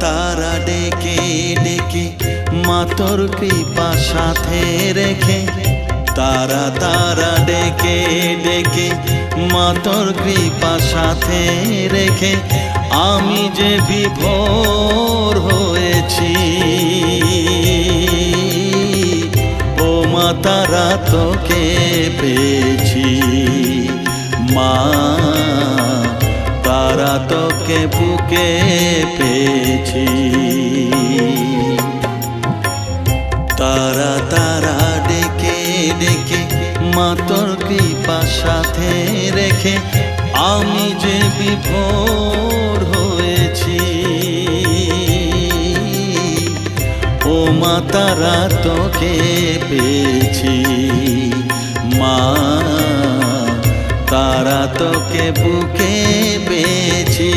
তারা ডেকে ডেকে মা তোর কৃপা সাথে রেখে, তারা তারা ডেকে ডেকে মা তোর কৃপা সাথে রেখে আমি যে বিভোর হয়েছি। ও মা তারা তোকে পেয়েছি, মা তারা তোকে বুকে পেয়েছি। তারা তারা ডেকে ডেকে মা তোর কৃপা সাথে রেখে আমি যে বিভোর হয়েছি। ও মা তারা তোকে পেয়েছি, মা তারা তোকে বুকে পেয়েছি।